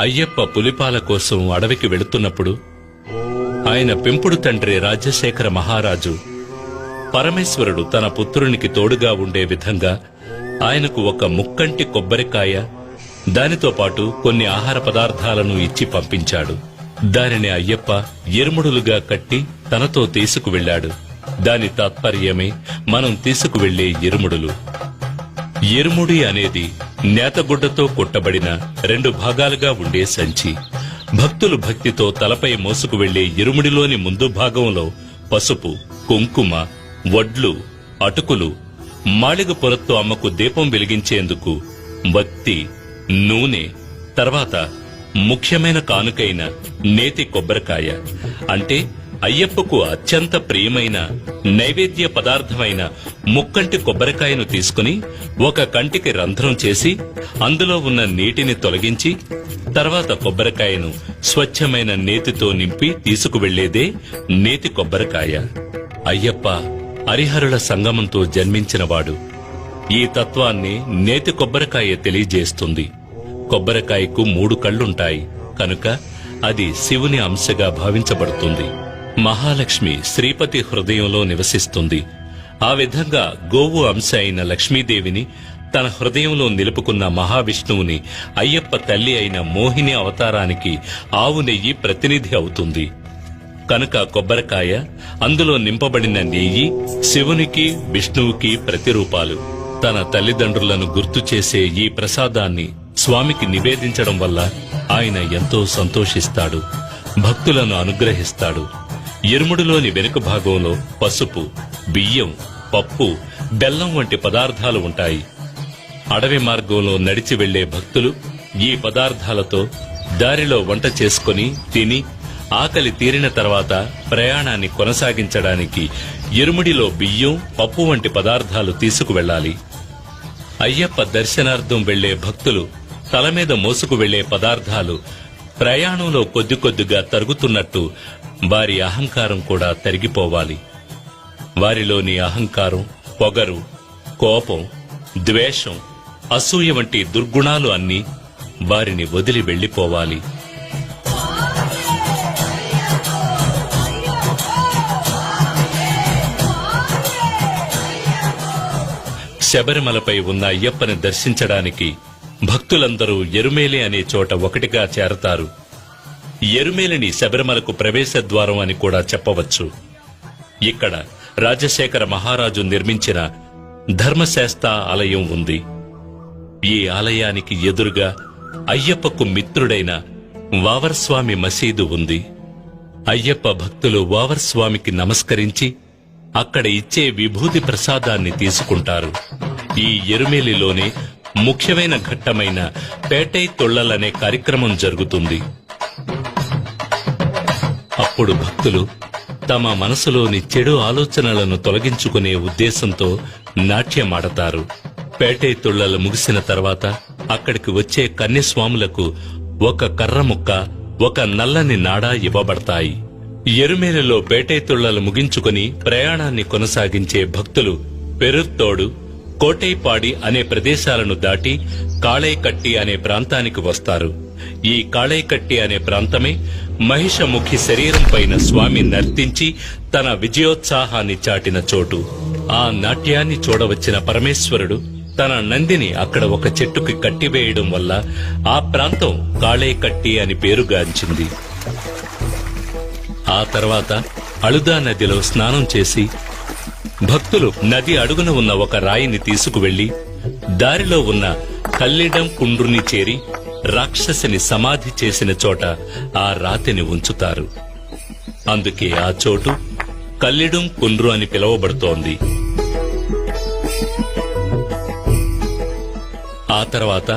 అయ్యప్ప పులిపాల కోసం అడవికి వెళుతున్నప్పుడు ఆయన పెంపుడు తండ్రి రాజశేఖర మహారాజు పరమేశ్వరుడు తన పుత్రునికి తోడుగా ఉండే విధంగా ఆయనకు ఒక ముక్కంటి కొబ్బరికాయ, దానితో పాటు కొన్ని ఆహార పదార్థాలను ఇచ్చి పంపించాడు. దానిని అయ్యప్ప ఇరుముడులుగా కట్టి తనతో తీసుకువెళ్లాడు. దాని తాత్పర్యమే మనం తీసుకువెళ్లే ఇరుముడులు. ఇరుముడి అనేది నేతగుడ్డతో కుట్టబడిన 2 భాగాలుగా ఉండే సంచి. భక్తులు భక్తితో తలపై మోసుకు వెళ్లే ఇరుముడిలోని ముందు భాగంలో పసుపు, కుంకుమ, వడ్లు, అటుకులు, మాళిగ పొరతో అమ్మకు దీపం వెలిగించేందుకు వత్తి, నూనె, తర్వాత ముఖ్యమైన కానుకైన నేతి కొబ్బరికాయ, అంటే అయ్యప్పకు అత్యంత ప్రియమైన నైవేద్య పదార్థమైన ముక్కంటి కొబ్బరికాయను తీసుకుని ఒక కంటికి రంధ్రం చేసి అందులో ఉన్న నీటిని తొలగించి తర్వాత కొబ్బరికాయను స్వచ్ఛమైన నేతితో నింపి తీసుకువెళ్లేదే నేతి కొబ్బరికాయ. అయ్యప్ప హరిహరుల సంగమంతో జన్మించినవాడు. ఈ తత్వాన్ని నేతి కొబ్బరికాయ తెలియజేస్తుంది. కొబ్బరికాయకు 3 కళ్లుంటాయి కనుక అది శివుని అంశగా భావించబడుతుంది. మహాలక్ష్మి శ్రీపతి హృదయంలో నివసిస్తుంది. ఆ విధంగా గోవు అంశ అయిన లక్ష్మీదేవిని తన హృదయంలో నిలుపుకున్న మహావిష్ణువుని అయ్యప్ప తల్లి అయిన మోహిని అవతారానికి ఆవు నెయ్యి ప్రతినిధి అవుతుంది. కనుక కొబ్బరికాయ, అందులో నింపబడిన నెయ్యి శివునికి విష్ణువుకి ప్రతిరూపాలు. తన తల్లిదండ్రులను గుర్తు చేసే ఈ ప్రసాదాన్ని స్వామికి నివేదించడం వల్ల ఆయన ఎంతో సంతోషిస్తాడు, భక్తులను అనుగ్రహిస్తాడు. ఇరుముడిలోని వెనుక భాగంలో పసుపు, బియ్యం, పప్పు, బెల్లం వంటి పదార్థాలు ఉంటాయి. అడవి మార్గంలో నడిచి వెళ్లే భక్తులు ఈ పదార్థాలతో దారిలో వంట చేసుకుని తిని ఆకలి తీరిన తర్వాత ప్రయాణాన్ని కొనసాగించడానికి ఇరుముడిలో బియ్యం, పప్పు వంటి పదార్థాలు తీసుకువెళ్లాలి. అయ్యప్ప దర్శనార్థం వెళ్లే భక్తులు తల మీద మోసుకు వెళ్లే పదార్థాలు ప్రయాణంలో కొద్ది కొద్దిగా తరుగుతున్నట్టు వారి అహంకారం కూడా తరిగిపోవాలి. వారిలోని అహంకారం, పొగరు, కోపం, ద్వేషం, అసూయ వంటి దుర్గుణాలు అన్నీ వారిని వదిలి వెళ్లిపోవాలి. శబరిమలపై ఉన్న అయ్యప్పని దర్శించడానికి భక్తులందరూ ఎరుమేలి అనే చోట ఒకటిగా చేరతారు. ఎరుమేలిని శబరిమలకు ప్రవేశ ద్వారం అని కూడా చెప్పవచ్చు. ఇక్కడ రాజశేఖర మహారాజు నిర్మించిన ధర్మశాస్త ఆలయం ఉంది. ఈ ఆలయానికి ఎదురుగా అయ్యప్పకు మిత్రుడైన వావర్స్వామి మసీదు ఉంది. అయ్యప్ప భక్తులు వావర్స్వామికి నమస్కరించి అక్కడ ఇచ్చే విభూతి ప్రసాదాన్ని తీసుకుంటారు. ఈ ఎరుమేలిలోనే ముఖ్యమైన ఘట్టమైన పేటై తొళ్లలనే కార్యక్రమం జరుగుతుంది. అప్పుడు భక్తులు తమ మనసులోని చెడు ఆలోచనలను తొలగించుకునే ఉద్దేశంతో నాట్యమాడతారు. పేటై తొళ్లలు ముగిసిన తర్వాత అక్కడికి వచ్చే కన్యస్వాములకు ఒక కర్ర ముక్క, ఒక నల్లని నాడా ఇవ్వబడతాయి. ఎరుమేలిలో పేటై తొళ్లలు ముగించుకుని ప్రయాణాన్ని కొనసాగించే భక్తులు పెరుత్తోడు, కోటైపాడి అనే ప్రదేశాలను దాటి కాళైకట్టి అనే ప్రాంతానికి వస్తారు. ఈ కాళైకట్టి అనే ప్రాంతమే మహిషముఖి శరీరం పైన స్వామి నర్తించి తన విజయోత్సాహాన్ని చాటిన చోటు. ఆ నాట్యాన్ని చూడవచ్చిన పరమేశ్వరుడు తన నందిని అక్కడ ఒక చెట్టుకి కట్టివేయడం వల్ల ఆ ప్రాంతం కాళైకట్టి అని పేరుగాంచింది. ఆ తర్వాత అళుదా నదిలో స్నానం చేసి భక్తులు నది అడుగున ఉన్న ఒక రాయిని తీసుకువెళ్లి దారిలో ఉన్న కల్లిడం కుండ్రుని చేరి రాక్షసిని సమాధి చేసిన చోట ఆ రాతిని ఉంచుతారు. అందుకే ఆ చోటు కల్లిడం కుండ్రు అని పిలువబడుతోంది. ఆ తర్వాత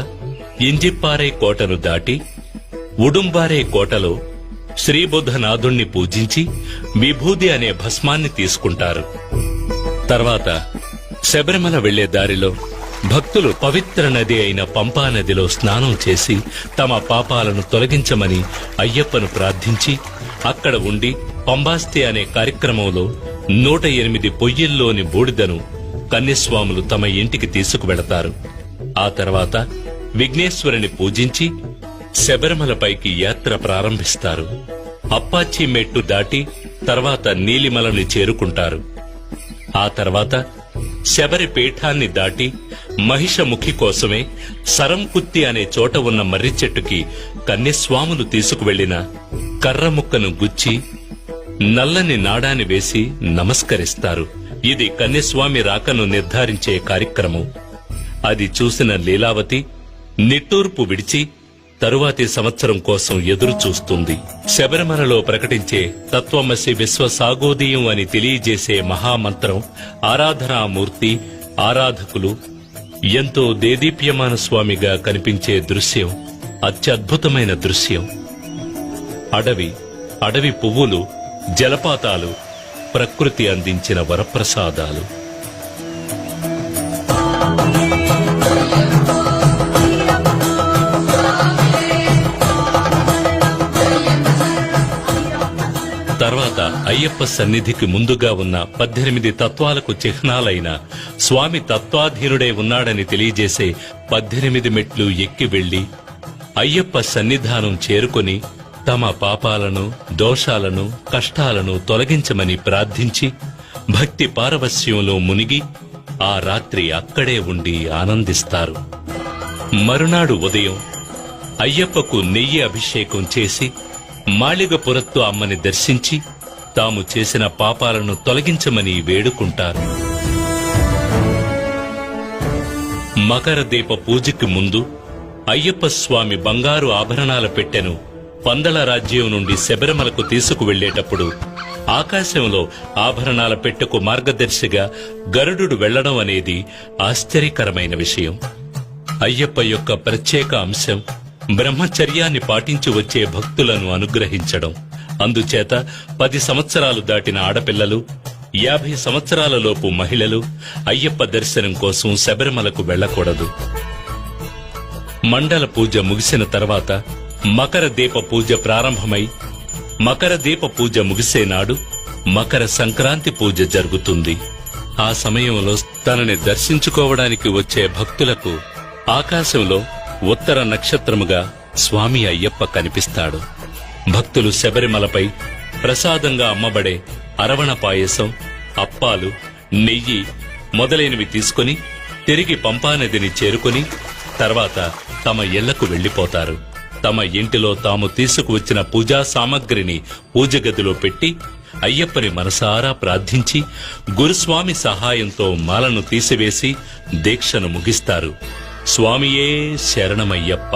ఇంజిప్పారే కోటను దాటి ఉడుంబారే కోటలో శ్రీబుద్ధనాథుణ్ణి పూజించి విభూది అనే భస్మాన్ని తీసుకుంటారు. తర్వాత శబరిమల వెళ్లే దారిలో భక్తులు పవిత్ర నది అయిన పంపా నదిలో స్నానం చేసి తమ పాపాలను తొలగించమని అయ్యప్పను ప్రార్థించి అక్కడ ఉండి పంబాస్తి అనే కార్యక్రమంలో 108 పొయ్యిల్లోని బూడిదను కన్యస్వాములు తమ ఇంటికి తీసుకువెడతారు. ఆ తర్వాత విఘ్నేశ్వరుని పూజించి శబరిమలపైకి యాత్ర ప్రారంభిస్తారు. అప్పాచి మెట్టు దాటి తర్వాత నీలిమలని చేరుకుంటారు. ఆ తర్వాత శబరి పీఠాన్ని దాటి మహిషముఖి కోసమే సరంకుత్తి అనే చోట ఉన్న మర్రి చెట్టుకి కన్యస్వాములు తీసుకువెళ్లిన కర్రముక్కను గుచ్చి నల్లని నాడాని వేసి నమస్కరిస్తారు. ఇది కన్యస్వామి రాకను నిర్ధారించే కార్యక్రమం. అది చూసిన లీలావతి నిట్టూర్పు విడిచి తరువాతి సంవత్సరం కోసం ఎదురు చూస్తుంది. శబరిమలలో ప్రకటించే తత్వమసి విశ్వసాగోదీయం అని తెలియజేసే మహామంత్రం, ఆరాధనామూర్తి, ఆరాధకులు ఎంతో దేదీప్యమాన స్వామిగా కనిపించే దృశ్యం అత్యద్భుతమైన దృశ్యం. అడవి పువ్వులు, జలపాతాలు ప్రకృతి అందించిన వరప్రసాదాలు. తర్వాత అయ్యప్ప సన్నిధికి ముందుగా ఉన్న 18 తత్వాలకు చిహ్నాలైన స్వామి తత్వాధీనుడై ఉన్నాడని తెలియజేసే 18 మెట్లు ఎక్కి వెళ్లి అయ్యప్ప సన్నిధానం చేరుకొని తమ పాపాలను, దోషాలను, కష్టాలను తొలగించమని ప్రార్థించి భక్తి పారవస్యంలో మునిగి ఆ రాత్రి అక్కడే ఉండి ఆనందిస్తారు. మరునాడు ఉదయం అయ్యప్పకు నెయ్యి అభిషేకం చేసి మాళిగపురత్తు అమ్మని దర్శించి తాము చేసిన పాపాలను తొలగించమని వేడుకుంటారు. మకర దీప పూజకి ముందు అయ్యప్ప స్వామి బంగారు ఆభరణాల పెట్టెను పందల రాజ్యం నుండి శబరిమలకు తీసుకువెళ్లేటప్పుడు ఆకాశంలో ఆభరణాల పెట్టెకు మార్గదర్శిగా గరుడు వెళ్లడం అనేది ఆశ్చర్యకరమైన విషయం. అయ్యప్ప యొక్క ప్రత్యేక అంశం బ్రహ్మచర్యాన్ని పాటించి వచ్చే భక్తులను అనుగ్రహించడం. అందుచేత 10 సంవత్సరాలు దాటిన ఆడపిల్లలు, 50 సంవత్సరాలలోపు మహిళలు అయ్యప్ప దర్శనం కోసం శబరిమలకు వెళ్లకూడదు. మండల పూజ ముగిసిన తర్వాత మకర దీప పూజ ప్రారంభమై మకర దీప పూజ ముగిసే నాడు మకర సంక్రాంతి పూజ జరుగుతుంది. ఆ సమయంలో తనని దర్శించుకోవడానికి వచ్చే భక్తులకు ఆకాశంలో ఉత్తర నక్షత్రముగా స్వామి అయ్యప్ప కనిపిస్తాడు. భక్తులు శబరిమలపై ప్రసాదంగా అమ్మబడే అరవణ పాయసం, అప్పాలు, నెయ్యి మొదలైనవి తీసుకుని తిరిగి పంపానదిని చేరుకుని తర్వాత తమ ఇళ్లకు వెళ్లిపోతారు. తమ ఇంటిలో తాము తీసుకువచ్చిన పూజా సామగ్రిని పూజగదిలో పెట్టి అయ్యప్పని మనసారా ప్రార్థించి గురుస్వామి సహాయంతో మాలను తీసివేసి దీక్షను ముగిస్తారు. స్వామియే శరణమయ్యప్ప.